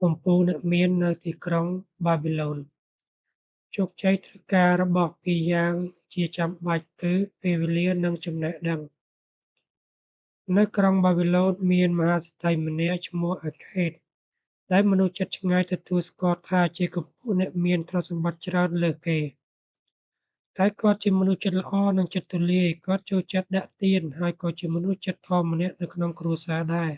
បំពង់អ្នកមាននៅទីក្រុងបាប៊ីឡូនជោគជ័យត្រូវការរបស់ពីរយ៉ាងជាចាំបាច់គឺពេលវេលានិងចំណេះដឹងនៅក្រុងបាប៊ីឡូនមានមហាសេដ្ឋីម្នាក់ឈ្មោះអាខេតដែលមនុស្សជិតឆ្ងាយទទួលស្គាល់ថាជាកំពូលអ្នកមានទ្រព្យសម្បត្តិច្រើនលើសគេតែគាត់ជាមនុស្សចិត្តល្អនិងចិត្តទូលាយគាត់ចូលចិត្តដាក់ទានហើយក៏ជាមនុស្សចិត្តធម៌ម្នាក់នៅក្នុងគ្រួសារដែរ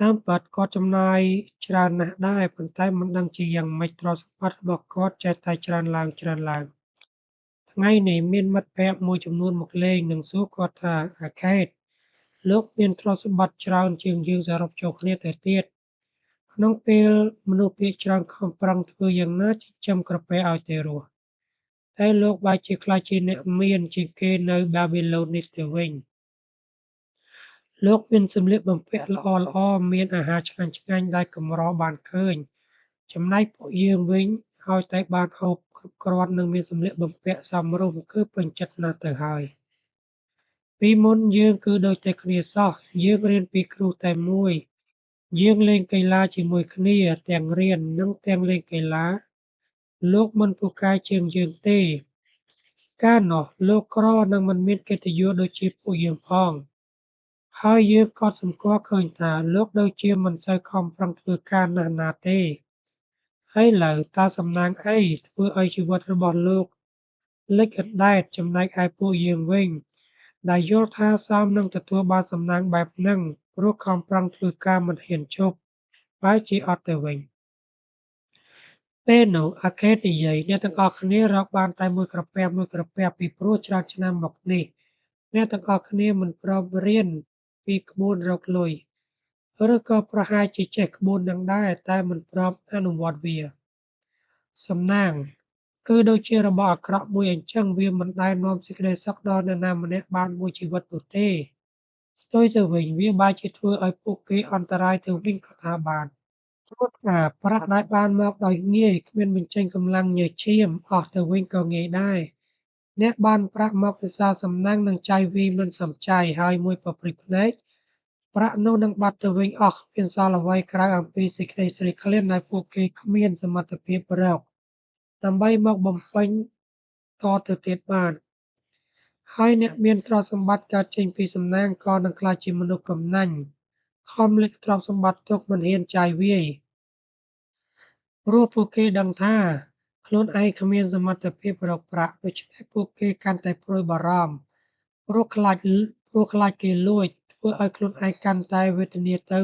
តាមពិតគាត់ចំណាយច្រើនណាស់ដែរប៉ុន្តែមិនដឹងជាយ៉ាងម៉េចទ្រព្យសម្បត្តិរបស់គាត់ចេះតែច្រើនឡើងថ្ងៃនេះមានមិត្តភក្តិមួយចំនួនមកលេងនិងសួរគាត់ថាអាខេតលោកមានទ្រព្យសម្បត្តិច្រើនជាងយើងសរុបចូលគ្នាទៅទៀតក្នុងពេលមនុស្សភាគច្រើនខំប្រឹងធ្វើយ៉ាងណាចិញ្ចឹមក្រពះឲ្យតែរស់តែលោកបែរជាក្លាយជាអ្នកមានជាងគេនៅបាប៊ីឡូននេះទៅវិញលោកមានសម្លៀកបំពាក់ល្អៗមានអាហារឆ្ងាញ់ៗដែលកម្របានឃើញចំណែកពួកយើងវិញឲ្យតែបានហូបគ្រប់គ្រាន់និងមានសម្លៀកបំពាក់សមរម្យគឺពេញចិត្តណាស់ទៅហើយពីមុនយើងគឺដូចតែគ្នាសោះយើងរៀនពីគ្រូតែមួយយើងលេងកីឡាជាមួយគ្នាទាំងរៀននិងទាំងលេងកីឡាលោកមិនពូកែជាងយើងទេកាលនោះលោកក្រនិងមិនមានកិត្តិយសដូចជាពួកយើងផងហើយយើងក៏សម្គាល់ឃើញថាលោកដូចជាមិនសូវខំប្រឹងធ្វើការណាស់ណាទេឥឡូវតើសំណាងអីធ្វើឲ្យជីវិតរបស់លោកលេចអណ្ដែតចំណែកឯពួកយើងវិញដែលយល់ថាសមនឹងទទួលបានសំណាងបែបហ្នឹងព្រោះខំប្រឹងធ្វើការមិនហ៊ានឈប់បែរជាអត់ទៅវិញពេលនោះអាខេតនិយាយអ្នកទាំងអស់គ្នារកបានតែមួយក្រពះពីព្រោះច្រើនឆ្នាំមកនេះអ្នកទាំងអស់គ្នាមិនព្រមរៀនពីក្បួនរកលុយឬក៏ប្រហែលជាចេះក្បួននឹងដែរតែមិនព្រមអនុវត្តវាសំណាងគឺដូចជារបស់អាក្រក់មួយអញ្ចឹងវាមិនដែលនាំសេចក្តីសុខដល់នរណាម្នាក់បានមួយជីវិតនោះទេផ្ទុយទៅវិញវាបែរជាធ្វើឲ្យពួកគេអន្តរាយទៅវិញក៏ថាបានព្រោះថាប្រាក់ដែលបានមកដោយងាយគ្មានបញ្ចេញកម្លាំងញើសឈាមអស់ទៅវិញក៏ងាយដែរអ្នកបានប្រាក់មកដោយសារសំណាងនិងចាយវាយមិនសំចៃហើយមួយប៉ព្រិចភ្នែកប្រាក់នោះនឹងបាត់ទៅវិញអស់គ្មានសល់អ្វីក្រៅអំពីសេចក្តីស្រេកឃ្លានដែលពួកគេគ្មានសមត្ថភាពរកដើម្បីមកបំពេញតទៅទៀតបានហើយអ្នកមានទ្រព្យសម្បត្តិកើតចេញពីសំណាងក៏នឹងក្លាយជាមនុស្សកំណាញ់ខំលេខទ្រព្យសម្បត្តិទុកមិនហ៊ានចាយវាយព្រោះពួកគេដឹងថាខ្លួនឯងគ្មានសមត្ថភាពរកប្រាក់ដូច្នេះពួកគេកាន់តែព្រួយបារម្ភព្រោះខ្លាចគេលួចធ្វើឲ្យខ្លួនឯងកាន់តែវេទនាទៅ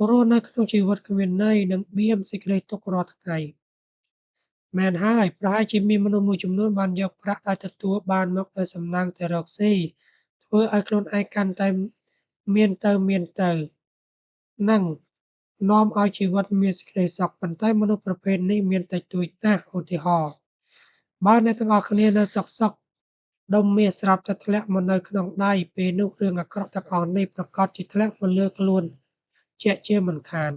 រស់នៅក្នុងជីវិតគ្មានន័យនិងបៀមសេចក្តីទុក្ខរាល់ថ្ងៃមែនហើយប្រហែលជាមានមនុស្សមួយចំនួនបានយកប្រាក់ដែលទទួលបានមកដោយសំណាងទៅរកស៊ីធ្វើឲ្យខ្លួនឯងកាន់តែមានទៅនិងនាំឲ្យជីវិតមានសេចក្តីសុខប៉ុន្តែមនុស្សប្រភេទនេះមានតិចតួចណាស់ឧទាហរណ៍បើអ្នកទាំងអស់គ្នានៅសុកដុំមាសស្រាប់តែធ្លាក់មកនៅក្នុងដៃពេលនោះរឿងអាក្រក់ទាំងអស់នេះប្រាកដជាធ្លាក់មកលើខ្លួនជាក់ជាមិនខាន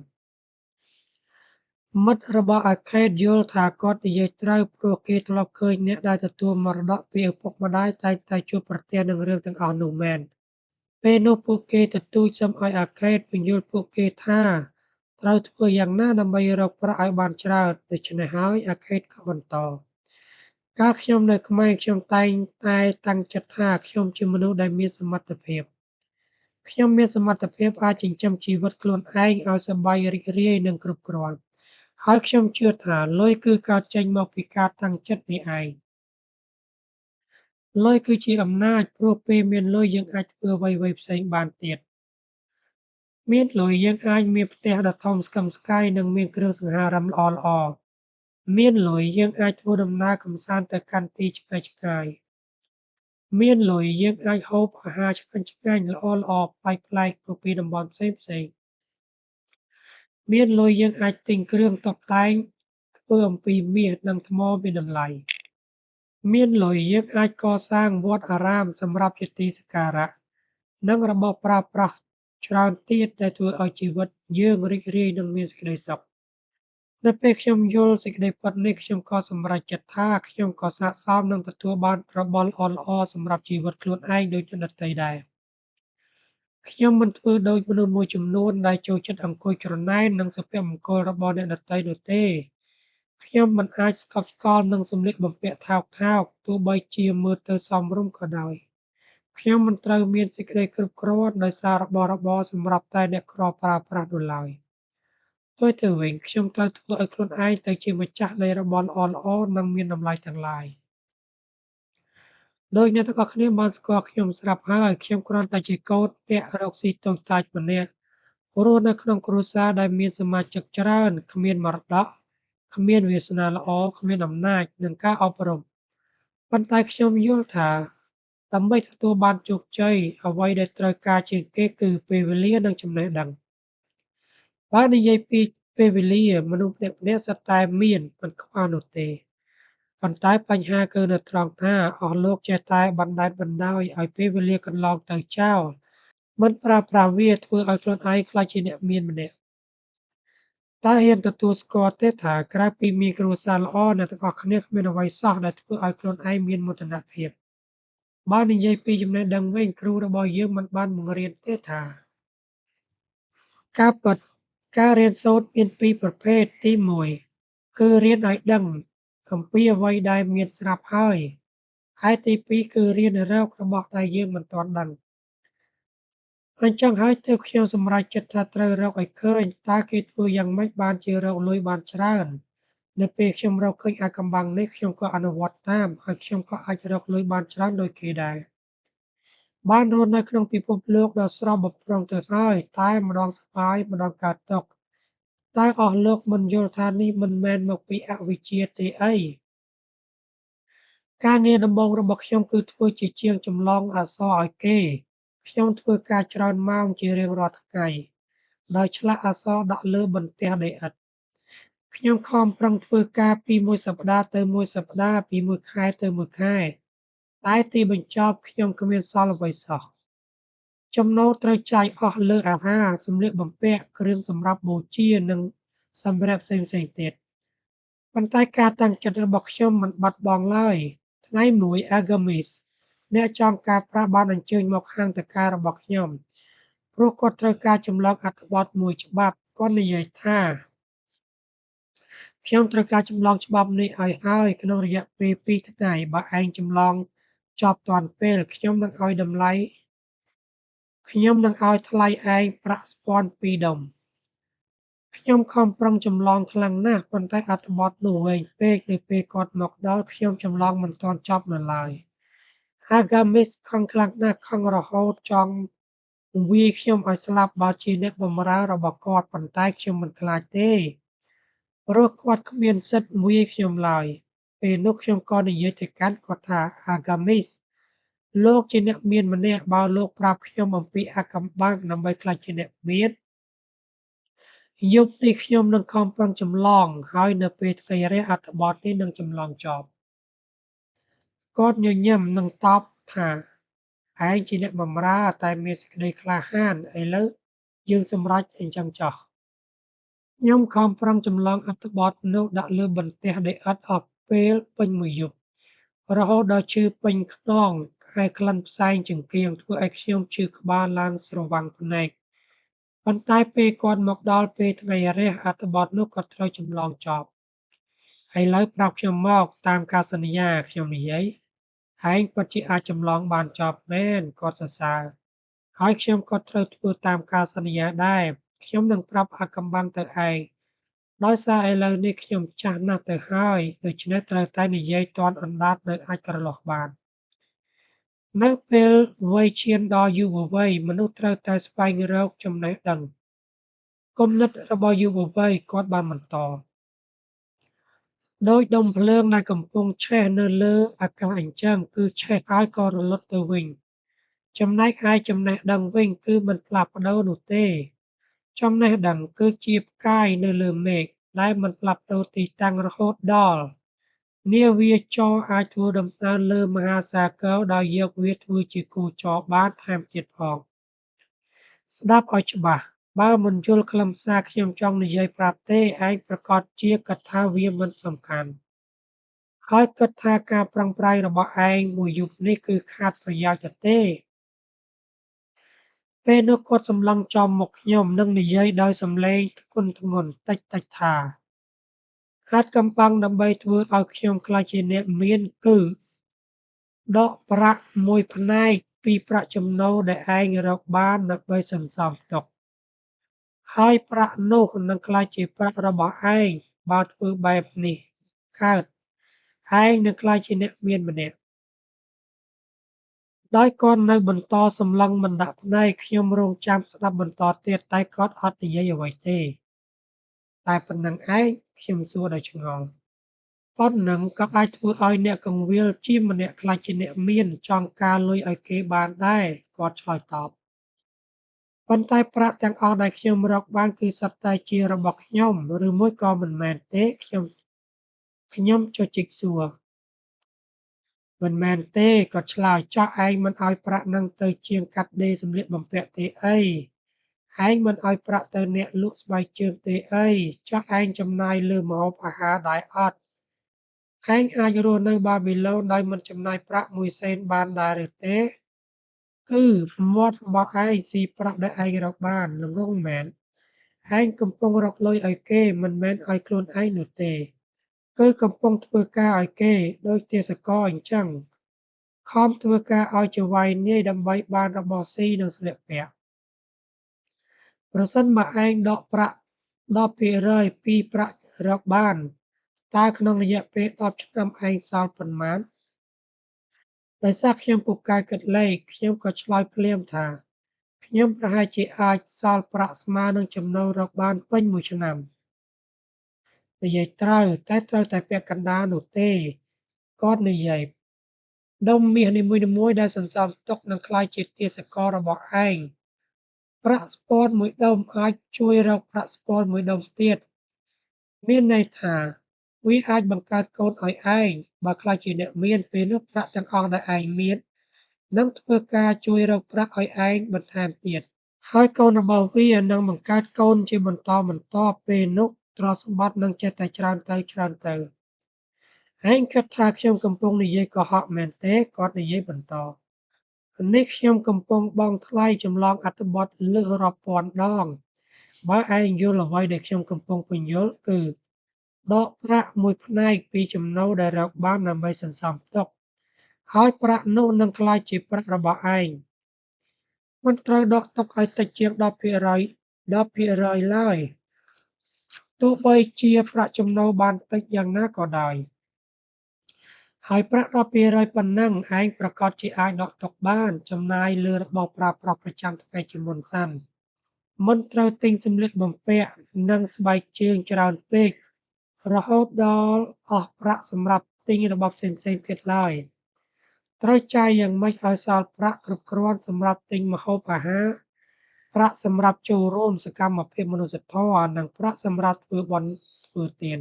មិត្តរបស់អាខេតយល់ថាគាត់និយាយត្រូវព្រោះគេធ្លាប់ឃើញអ្នកដែលទទួលមរតកពីឪពុកម្ដាយតែងតែជួបប្រទះនឹងរឿងទាំងអស់នោះមែនពេលនោះពួកគេទទូចសុំឲ្យអាខេតពន្យល់ពួកគេថាត្រូវធ្វើយ៉ាងណាដើម្បីរកប្រាក់ឲ្យបានច្រើនដូច្នេះហើយអាខេតក៏បន្តកាលខ្ញុំនៅក្មេងខ្ញុំតែងតែតាំងចិត្តថាខ្ញុំជាមនុស្សដែលមានសមត្ថភាពខ្ញុំមានសមត្ថភាពអាចចិញ្ចឹមជីវិតខ្លួនឯងឲ្យសប្បាយរីករាយនិងគ្រប់គ្រាន់ហើយខ្ញុំជឿថាលុយគឺកើតចេញមកពីការតាំងចិត្តនេះឯងលុយគឺជាអំណាចព្រោះពេលមានលុយយើងអាចធ្វើអ្វីៗផ្សេងបានទៀតមានលុយយើងអាចមានផ្ទះដ៏ធំស្កឹមស្កៃនិងមានគ្រឿងសង្ហារឹមល្អៗមានលុយយើងអាចធ្វើដំណើរកម្សាន្តទៅកាន់ទីឆ្ងាយៗមានលុយយើងអាចហូបអាហារឆ្ងាញ់ៗល្អៗប្លែកៗមកពីតំបន់ផ្សេងៗមានលុយយើងអាចទិញគ្រឿងតុបតែងធ្វើអំពីមាសនិងថ្មមានតម្លៃមានលុយយើងអាចកសាងវត្តអារាមសម្រាប់ជាទីសក្ការៈនិងរបស់ប្រើប្រាស់ច្រើនទៀតដែលធ្វើឲ្យជីវិតយើងរីករាយនិងមានសេចក្តីសុខនៅពេលខ្ញុំយល់សេចក្តីពិតនេះខ្ញុំក៏សម្រេចចិត្តថាខ្ញុំក៏ស័ក្តិសមនឹងទទួលបានរបស់ល្អៗសម្រាប់ជីវិតខ្លួនឯងដូចអ្នកដទៃដែរ ខ្ញុំមិនធ្វើដូចមនុស្សមួយចំនួនដែលចូលចិត្តអង្គុយច្រណែននឹងសុភមង្គលរបស់អ្នកដទៃនោះទេខ្ញុំមិនអាចស្កប់ស្កល់នឹងសម្លៀកបំពាក់ថោកៗទោះបីជាមើលទៅសមរម្យក៏ដោយខ្ញុំមិនត្រូវមានសេចក្តីគ្រប់គ្រាន់ដោយសាររបស់របរសម្រាប់តែអ្នកគ្រាន់ប្រើប្រាស់នោះឡើយផ្ទុយទៅវិញខ្ញុំត្រូវធ្វើឲ្យខ្លួនឯងទៅជាម្ចាស់នៃរបស់ល្អៗនិងមានតម្លៃទាំងឡាយដោយអ្នកទាំងអស់គ្នាបានស្គាល់ខ្ញុំស្រាប់ហើយខ្ញុំគ្រាន់តែជាកូនអ្នករកស៊ីតូចតាចម្នាក់រស់នៅក្នុងគ្រួសារដែលមានសមាជិកច្រើនគ្មានមរតកគ្មានវាសនាល្អគ្មានអំណាចនិងការអប់រំប៉ុន្តែខ្ញុំយល់ថាដើម្បីទទួលបានជោគជ័យអ្វីដែលត្រូវការជាងគេគឺពេលវេលានិងចំណេះដឹងបើនិយាយពីពេលវេលាមនុស្សម្នាក់ៗសុទ្ធតែមានមិនខ្វះនោះទេប៉ុន្តែបញ្ហាគឺនៅត្រង់ថាអស់លោកចេះតែបណ្តែតបណ្តោយឲ្យពេលវេលាកន្លងទៅចោលមិនប្រើប្រាស់វាធ្វើឲ្យខ្លួនឯងក្លាយជាអ្នកមានម្នាក់តើហ៊ានទទួលស្គាល់ទេថាក្រៅពីមានគ្រួសារល្អអ្នកទាំងអស់គ្នាគ្មានអ្វីសោះដែលធ្វើឲ្យខ្លួនឯងមានមោទនភាពបើនិយាយពីចំណេះដឹងវិញគ្រូរបស់យើងមិនបានបង្រៀនទេថាការពិតការរៀនសូត្រមានពីរប្រភេទទីមួយគឺរៀនឲ្យដឹងអំពីអ្វីដែលមានស្រាប់ហើយហើយទីពីរគឺរៀនរករបស់ដែលយើងមិនទាន់ដឹងអញ្ចឹងហើយទើបខ្ញុំសម្រេចចិត្តថាត្រូវរកឲ្យឃើញតើគេធ្វើយ៉ាងម៉េចបានជារកលុយបានច្រើននៅពេលខ្ញុំរកឃើញអាថ៌កំបាំងនេះខ្ញុំក៏អនុវត្តតាមហើយខ្ញុំក៏អាចរកលុយបានច្រើនដូចគេដែរបានរស់នៅក្នុងពិភពលោកដ៏ស្រស់បំព្រងទៅហើយតែម្ដងសប្បាយម្ដងកើតទុក្ខតែអស់លោកមិនយល់ថានេះមិនមែនមកពីអវិជ្ជាទេអីការងារដំបូងរបស់ខ្ញុំគឺធ្វើជាជាងចម្លងអក្សរឲ្យគេខ្ញុំធ្វើការច្រើនម៉ោងជារៀងរាល់ថ្ងៃដោយឆ្លាក់អក្សរដាក់លើបន្ទះដីឥដ្ឋខ្ញុំខំប្រឹងធ្វើការពីមួយសប្តាហ៍ទៅមួយសប្តាហ៍ពីមួយខែទៅមួយខែតែទីបញ្ចប់ខ្ញុំគ្មានសល់អ្វីសោះចំណូលត្រូវចាយអស់លើអាហារសម្លៀកបំពាក់គ្រឿងសម្រាប់បូជានិងសម្ភារៈផ្សេងៗទៀតប៉ុន្តែការតាំងចិត្តរបស់ខ្ញុំមិនបាត់បង់ឡើយថ្ងៃមួយ Agamis អ្នកចងការប្រាក់បានអញ្ជើញមកហាងតការរបស់ខ្ញុំព្រោះគាត់ត្រូវការចម្លងអត្ថបទមួយច្បាប់គាត់និយាយថាខ្ញុំត្រូវការចម្លងច្បាប់នេះឲ្យហើយក្នុងរយៈពេល2ថ្ងៃបើឯងចម្លងចប់ទាន់ពេលខ្ញុំនឹងឲ្យថ្លៃឯងប្រាក់ស្ពាន់2ដុំខ្ញុំខំប្រឹងចម្លងខ្លាំងណាស់ប៉ុន្តែអត្ថបទនោះវែងពេកនៅពេលគាត់មកដល់ខ្ញុំចម្លងមិនទាន់ចប់នៅឡើយ Agamis ខឹងខ្លាំងណាស់ខឹងរហូតចង់វាយខ្ញុំឲ្យស្លាប់បើជាអ្នកបម្រើរបស់គាត់ប៉ុន្តែខ្ញុំមិនខ្លាចទេព្រោះគាត់គ្មានសិទ្ធិវាយខ្ញុំឡើយពេលនោះខ្ញុំក៏និយាយទៅកាន់គាត់ថា Agamis លោកជាអ្នកមានម្នាក់បើលោកប្រាប់ខ្ញុំអំពីអាថ៌កំបាំងដើម្បីក្លាយជាអ្នកមានយប់នេះខ្ញុំនឹងខំប្រឹងចម្លងហើយនៅពេលថ្ងៃរះអត្ថបទនេះនឹងចម្លងចប់គាត់ញញឹមនិងតបថាឯងជាអ្នកបម្រើតែមានសេចក្តីក្លាហានឥឡូវយើងសម្រេចអញ្ចឹងចុះខ្ញុំខំប្រឹងចម្លងអត្ថបទនោះដាក់លើបន្ទះដីឥដ្ឋអស់ពេលពេញមួយយប់រហូតដល់ឈឺពេញខ្នងហើយក្លិនផ្សែងចង្កៀងធ្វើឲ្យខ្ញុំឈឺក្បាលឡើងស្រវាំងភ្នែកប៉ុន្តែពេលគាត់មកដល់ពេលថ្ងៃរះអត្ថបទនោះក៏ត្រូវចម្លងចប់ឥឡូវប្រាប់ខ្ញុំមកតាមការសន្យាខ្ញុំនិយាយឯងពិតជាអាចចម្លងបានចប់មែនគាត់សរសើរហើយខ្ញុំក៏ត្រូវធ្វើតាមការសន្យាដែរខ្ញុំនឹងប្រាប់អាថ៌កំបាំងទៅឯងដោយសារឥឡូវនេះខ្ញុំចាស់ណាស់ទៅហើយដូច្នេះត្រូវតែនិយាយទាន់អណ្ដាតនៅអាចក្រឡុះបាននៅពេលវ័យឈានដល់យុវវ័យមនុស្សត្រូវតែស្វែងរកចំណេះដឹងគំនិតរបស់យុវវ័យគាត់បានបន្តដោយដុំភ្លើងដែលកំពុងឆេះនៅលើអាកាសអញ្ចឹងគឺឆេះហើយក៏រលត់ទៅវិញចំណែកឯចំណេះដឹងវិញគឺមិនផ្លាស់ប្ដូរនោះទេចំណេះដឹងគឺជាផ្កាយនៅលើមេឃដែលមិនផ្លាស់ប្ដូរទីតាំងរហូតដល់នាវាចរអាចធ្វើដំណើរលើមហាសាគរដោយយកវាធ្វើជាគូចរបានថែមទៀតផងស្ដាប់ឲ្យច្បាស់បើមិនយល់ខ្លឹមសារខ្ញុំចង់និយាយប្រាប់ទេឯងប្រកាសជាគិតថាវាមិនសំខាន់ហើយគិតថាការប្រឹងប្រែងរបស់ឯងមួយយប់នេះគឺខាតប្រយោជន៍ទៅទេ ពេលនោះគាត់សម្លឹងចំមកខ្ញុំនិងនិយាយដោយសំឡេងធ្ងន់ធ្ងរតិចៗថាអាចកំបាំងដើម្បីធ្វើឲ្យខ្ញុំក្លាយជាអ្នកមានគឺដកប្រាក់មួយផ្នែកពីប្រាក់ចំណូលដែលឯងរកបានដើម្បីសន្សំទុកហើយប្រាក់នោះនឹងក្លាយជាប្រាក់របស់ឯងបើធ្វើបែបនេះកើតឯងនឹងក្លាយជាអ្នកមានម្នាក់ដោយគាត់នៅបន្តសម្លឹងមិនដាក់ភ្នែកខ្ញុំរង់ចាំស្ដាប់បន្តទៀតតែគាត់អត់និយាយអ្វីទេតែប៉ុណ្្នឹងឯងខ្ញុំសួរដោយឆ្ងល់ប៉ុននឹងក៏អាចធ្វើឲ្យអ្នកកង្វៀលជាម្នាក់ក្លាយជាអ្នកមានចង់ការលុយឲ្យគេបានដែរគាត់ឆ្លើយតបប៉ុន្តែប្រាក់ទាំងអស់ដែលខ្ញុំរកបានគឺសុទ្ធតែជារបស់ខ្ញុំឬមួយក៏មិនមែនទេខ្ញុំចុចជីកសួរមិនមែនទេគាត់ឆ្លើយចុះឯងមិនឲ្យប្រាក់នឹងទៅជាងកាត់ដេរសម្លៀកបំពាក់ទេអីឯងមិនឲ្យប្រាក់ទៅអ្នកលក់ស្បែកជើងទេអីចុះឯងចំណាយលើម្ហូបអាហារដែរអត់ឯងអាចរស់នៅបាប៊ីឡូនដោយមិនចំណាយប្រាក់1សេនបានដែរឬទេគឺមាត់របស់ឯងស៊ីប្រាក់ដែលឯងរកបានល្ងង់មែនឯងកំពុងរកលុយឲ្យគេមិនមែនឲ្យខ្លួនឯងនោះទេគឺកំពុងធ្វើការឲ្យគេដូចទេសករអញ្ចឹងខំធ្វើការឲ្យចៅហ្វាយនាយដើម្បីបានរបស់ស៊ីនិងស្លៀកពាក់ប្រសិនបើឯងដកប្រាក់10%ពីប្រាក់រកបានតើក្នុងរយៈពេល10ឆ្នាំឯងសល់ប៉ុន្មានដោយសារខ្ញុំពូកែគិតលេខខ្ញុំក៏ឆ្លើយភ្លាមថាខ្ញុំប្រហែលជាអាចសល់ប្រាក់ស្មើនឹងចំណូលរកបានពេញមួយឆ្នាំនិយាយត្រូវតែត្រូវតែពាក់កណ្ដាលនោះទេគាត់និយាយដុំមាសនីមួយៗដែលសន្សំទុកនឹងក្លាយជាទេសកររបស់ឯងប្រាក់ស្ពាន់មួយដុំអាចជួយរកប្រាក់ស្ពាន់មួយដុំទៀតមានន័យថាវាអាចបង្កើតកូនឲ្យឯងបើក្លាយជាអ្នកមានពេលនោះប្រាក់ទាំងអស់ដែលឯងមាននឹងធ្វើការជួយរកប្រាក់ឲ្យឯងបន្ថែមទៀតហើយកូនរបស់វានឹងបង្កើតកូនជាបន្តបន្ទាប់ពេលនោះទ្រព្យសម្បត្តិនឹងចេះតែច្រើនទៅឯងគិតថាខ្ញុំកំពុងនិយាយកុហកមែនទេគាត់និយាយបន្តនេះខ្ញុំកំពុងបង់ថ្លៃចម្លងអត្ថបទលើសរាប់ពាន់ដងបើឯងយល់អ្វីដែលខ្ញុំកំពុងពន្យល់គឺដកប្រាក់មួយផ្នែកពីចំណូលដែលរកបានដើម្បីសន្សំទុកហើយប្រាក់នោះនឹងក្លាយជាប្រាក់របស់ឯងមិនត្រូវដកទុកឲ្យតិចជាង10%ឡើយទោះបីជាប្រាក់ចំណូលបានតិចយ៉ាងណាក៏ដោយហើយប្រាក់10%ប៉ុណ្ណឹងឯងប្រាកដជាអាចដកទុកបានចំណាយលើរបស់ប្រើប្រាស់ប្រចាំថ្ងៃជាមុនសិនមិនត្រូវទិញសម្លៀកបំពាក់និងស្បែកជើងច្រើនពេករហូតដល់អស់ប្រាក់សម្រាប់ទិញរបស់ផ្សេងៗទៀតឡើយត្រូវចាយយ៉ាងម៉េចឲ្យសល់ប្រាក់គ្រប់គ្រាន់សម្រាប់ទិញម្ហូបអាហារប្រាក់សម្រាប់ចូលរួមសកម្មភាពមនុស្សធម៌និងប្រាក់សម្រាប់ធ្វើបុណ្យធ្វើទាន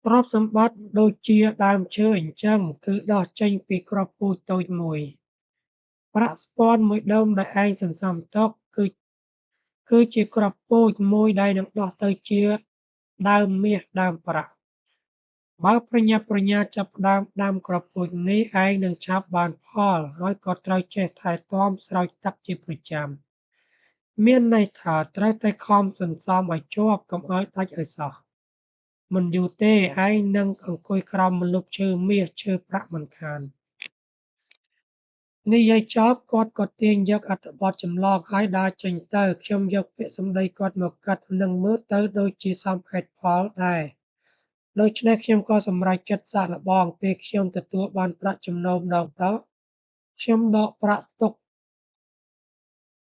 ទ្រព្យសម្បត្តិដូចជាដើមឈើអញ្ចឹងគឺដុះចេញពីគ្រាប់ពូជតូចមួយប្រាក់ស្ពាន់មួយដុំដែលឯងសន្សំទុកគឺជាគ្រាប់ពូជមួយដែលនឹងដុះទៅជាដើមមាសដើមប្រាក់បើប្រញាប់ប្រញាល់ចាប់ផ្ដើមដាំគ្រាប់ពូជនេះឯងនឹងឆាប់បានផលហើយក៏ត្រូវចេះថែទាំស្រោចទឹកជាប្រចាំមានន័យថាត្រូវតែខំសន្សំឲ្យជាប់កុំឲ្យដាច់ឲ្យសោះមិនយូរទេឯងនឹងអង្គុយក្រោមម្លប់ឈើមាសឈើប្រាក់មិនខាននិយាយចប់គាត់ក៏ទាញយកអត្ថបទចម្លងហើយដើរចេញទៅខ្ញុំយកពាក្យសម្ដីគាត់មកគិតនិងមើលទៅដូចជាសមហេតុផលដែរដូច្នេះខ្ញុំក៏សម្រេចចិត្តសាកល្បងពេលខ្ញុំទទួលបានប្រាក់ចំណូលម្ដងតខ្ញុំដកប្រាក់ទុក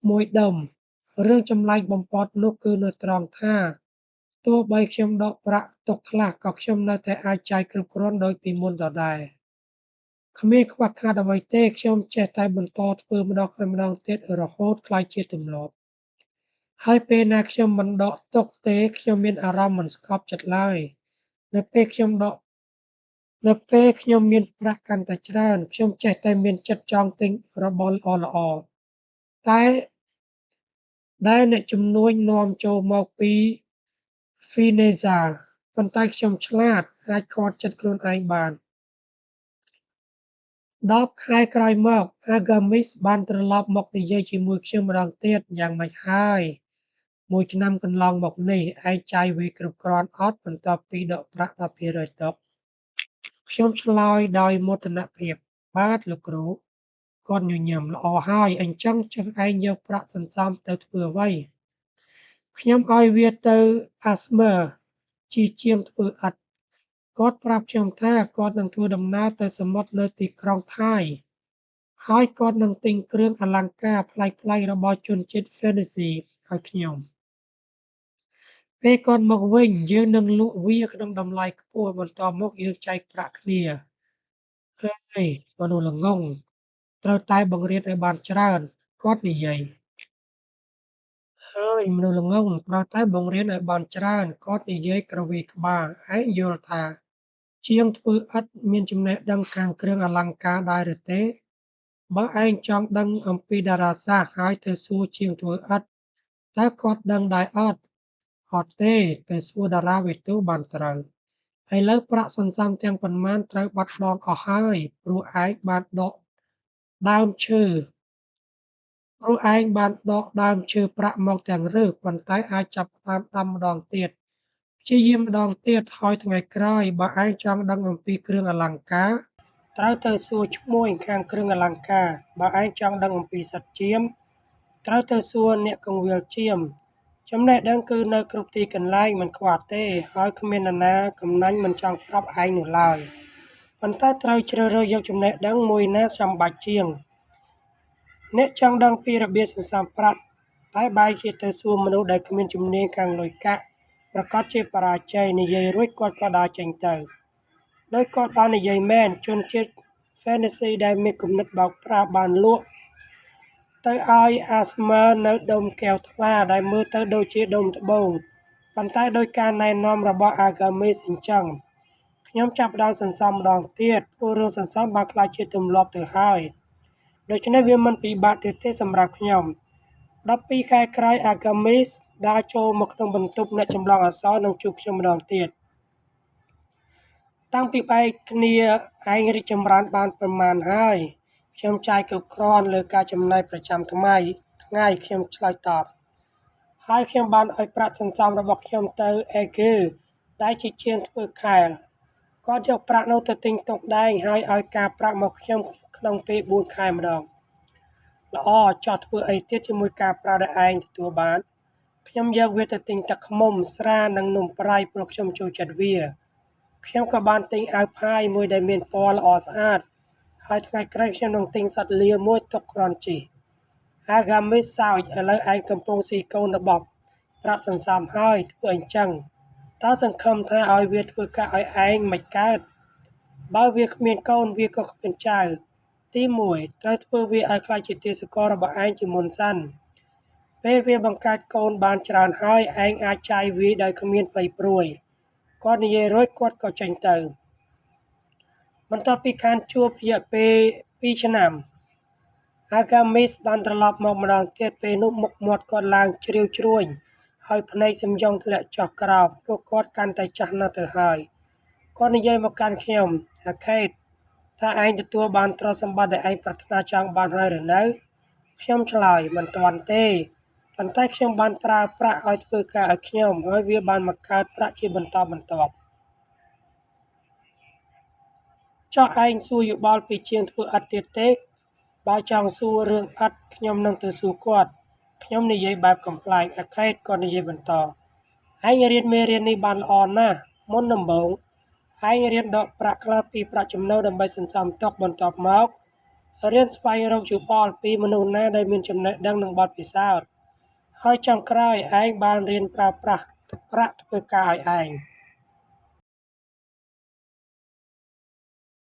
មួយដុំរឿងចម្លែកបំផុតនោះគឺនៅត្រង់ថាទោះបីខ្ញុំដកប្រាក់ទុកខ្លះក៏ខ្ញុំនៅតែអាចចាយគ្រប់គ្រាន់ដូចពីមុនដដែលគ្មានខ្វះខាតអ្វីទេខ្ញុំចេះតែបន្តធ្វើម្ដងហើយម្ដងទៀតរហូតក្លាយជាទម្លាប់ហើយពេលណាខ្ញុំមិនដកទុកទេខ្ញុំមានអារម្មណ៍មិនស្កប់ចិត្តឡើយនៅពេលខ្ញុំដកនៅពេលខ្ញុំមានប្រាក់កាន់តែច្រើនខ្ញុំចេះតែមានចិត្តចង់ទិញរបស់ល្អៗតែដែលអ្នកជំនួញនាំចូលមកពីហ្វីនេសាប៉ុន្តែខ្ញុំឆ្លាតអាចឃាត់ចិត្តខ្លួនឯងបាន 10 ខែក្រោយមក Agamis បានត្រឡប់មកនិយាយជាមួយខ្ញុំម្ដងទៀត យ៉ាងម៉េចហើយ 1 ឆ្នាំកន្លងមកនេះ ឯងចាយវាគ្រប់គ្រាន់អត់ បន្ទាប់ពីដកប្រាក់ 10% ទុក? ខ្ញុំឆ្លើយដោយមោទនភាព បាទលោកគ្រូ គាត់ញញឹម ល្អហើយ អញ្ចឹងចុះឯងយកប្រាក់សន្សំទៅធ្វើអ្វី? ខ្ញុំឲ្យវាទៅ Asmer ជាជាងធ្វើឥដ្ឋ គាត់ប្រាប់ខ្ញុំថាគាត់នឹងធ្វើដំណើរទៅសមុទ្រនៅទីក្រុងថៃ ហើយគាត់នឹងទិញគ្រឿងអលង្ការប្លែកៗរបស់ជនជាតិ Phoenicia ឲ្យខ្ញុំ ពេលគាត់មកវិញ យើងនឹងលក់វាក្នុងតម្លៃខ្ពស់ បន្ទាប់មកយើងចែកប្រាក់គ្នា ហេ មនុស្សល្ងង់ ត្រូវតែបង្រៀនឲ្យបានច្រើន គាត់និយាយ ហើយមនុស្សល្ងង់ ត្រូវតែបង្រៀនឲ្យបានច្រើន គាត់និយាយគ្រវីក្បាល ឯងយល់ថា ជាងធ្វើឥដ្ឋមានចំណេះដឹងខាងគ្រឿងអលង្ការដែរឬទេ? បើឯងចង់ដឹងអំពីតារាសាស្ត្រ ហើយទៅសួរជាងធ្វើឥដ្ឋ តើគាត់ដឹងដែរអត់? អត់ទេ ទៅសួរតារាវិទូបានត្រូវ ឥឡូវប្រាក់សន្សំទាំងប៉ុន្មានត្រូវបាត់បង់អស់ហើយ ព្រោះឯងបានដកដើមឈើប្រាក់មកទាំងឫស ប៉ុន្តែអាចចាប់ផ្ដើមដាំម្ដងទៀត ព្យាយាមម្ដងទៀត ហើយថ្ងៃក្រោយ បើឯងចង់ដឹងអំពីគ្រឿងអលង្ការ ត្រូវទៅសួរឈ្មួញខាងគ្រឿងអលង្ការ បើឯងចង់ដឹងអំពីសត្វចៀម ត្រូវទៅសួរអ្នកគង្វាលចៀម ចំណេះដឹងគឺនៅគ្រប់ទីកន្លែង មិនខ្វះទេ ហើយគ្មាននរណាកំណាញ់មិនចង់ប្រាប់ឯងនោះឡើយ ប៉ុន្តែត្រូវជ្រើសរើសយកចំណេះដឹងមួយណាចាំបាច់ជាង អ្នកចង់ដឹងពីរបៀបសន្សំប្រាក់ តែបែរជាទៅសួរមនុស្សដែលគ្មានជំនាញខាងលុយកាក់ ប្រាកដជាបរាជ័យ និយាយរួចគាត់ក៏ដើរចេញទៅ ដោយគាត់បាននិយាយមែន ជនជាតិ Phoenicia ដែលមានគំនិតបោកប្រាស់បានលក់ទៅឲ្យ Asmer នូវដុំកែវថ្លា ដែលមើលទៅដូចជាដុំត្បូង ប៉ុន្តែដោយការណែនាំរបស់ Agamis អញ្ចឹង ខ្ញុំចាប់ផ្ដើមសន្សំម្ដងទៀត ព្រោះរឿងសន្សំបានក្លាយជាទម្លាប់ទៅហើយ ដូច្នេះវាមិនពិបាកទៀតទេសម្រាប់ខ្ញុំ 12 ខែក្រោយ Agamis ដើរចូលមកក្នុងបន្ទប់អ្នកចម្លងអក្សរ និងជួបខ្ញុំម្ដងទៀត តាំងពីបែកគ្នាឯងរីកចម្រើនបានប៉ុន្មានហើយ? ខ្ញុំចាយគ្រប់គ្រាន់លើការចំណាយប្រចាំថ្ងៃ ខ្ញុំឆ្លើយតប ហើយខ្ញុំបានឲ្យប្រាក់សន្សំរបស់ខ្ញុំទៅ Age ដែលជាជាងធ្វើខែល គាត់យកប្រាក់នោះទៅទិញតុដែង ហើយឲ្យការប្រាក់មកខ្ញុំក្នុងពេល 4 ខែម្ដង ល្អ ចុះធ្វើអីទៀតជាមួយការប្រាក់ដែលឯងទទួលបាន? ខ្ញុំយកវាទៅទិញទឹកឃ្មុំ ស្រា និងនំប្រៃ ព្រោះខ្ញុំចូលចិត្តវា ខ្ញុំក៏បានទិញអាវផាយមួយដែលមានពណ៌ល្អស្អាត ហើយថ្ងៃក្រោយខ្ញុំនឹងទិញសត្វលាមួយទុកគ្រាន់ជិះ Agamis សើច ឥឡូវឯងកំពុងស៊ីកូនរបស់ប្រាក់សន្សំហើយ ធ្វើអញ្ចឹង តើសង្ឃឹមថាឲ្យវាធ្វើការឲ្យឯងមិនកើត? បើវាគ្មានកូន វាក៏គ្មានចៅ ទី1 ត្រូវធ្វើវាឲ្យក្លាយជាទាសកររបស់ឯងជាមុនសិន ពេលវាបង្កើតកូនបានច្រើនហើយ ឯងអាចចាយវាយដោយគ្មានភ័យព្រួយ គាត់និយាយរួច គាត់ក៏ចេញទៅ បន្ទាប់ពីខានជួបរយៈពេល 2 ឆ្នាំ Agamis បានត្រឡប់មកម្ដងទៀត ពេលនោះមុខមាត់គាត់ឡើងជ្រីវជ្រួញ ហើយភ្នែកសំយុងធ្លាក់ចុះក្រោម ព្រោះគាត់កាន់តែចាស់ណាស់ទៅហើយ គាត់និយាយមកកាន់ខ្ញុំ Akade តើឯងទទួលបានទ្រព្យសម្បត្តិដែលឯងប្រាថ្នាចង់បានហើយឬនៅ? ខ្ញុំឆ្លើយ មិនទាន់ទេ ប៉ុន្តែខ្ញុំបានប្រើប្រាក់ឲ្យធ្វើការឲ្យខ្ញុំ ហើយវាបានមកកើតប្រាក់ជាបន្តបន្ទាប់ ចុះឯងសួរយោបល់ពីជាងធ្វើឥដ្ឋទៀតទេ? បើចង់សួររឿងឥដ្ឋ ខ្ញុំនឹងទៅសួរគាត់ ខ្ញុំនិយាយបែបកំប្លែង Akade គាត់និយាយបន្ត ឯងរៀនមេរៀននេះបានល្អណាស់ មុនដំបូង ឯងរៀនដកប្រាក់ខ្លះពីប្រាក់ចំណូលដើម្បីសន្សំទុក បន្ទាប់មករៀនស្វែងរកយោបល់ពីមនុស្សណាដែលមានចំណេះដឹង និងបទពិសោធន៍ ហើយចុងក្រោយឯងបានរៀនប្រើប្រាស់ប្រាក់ធ្វើការឲ្យឯង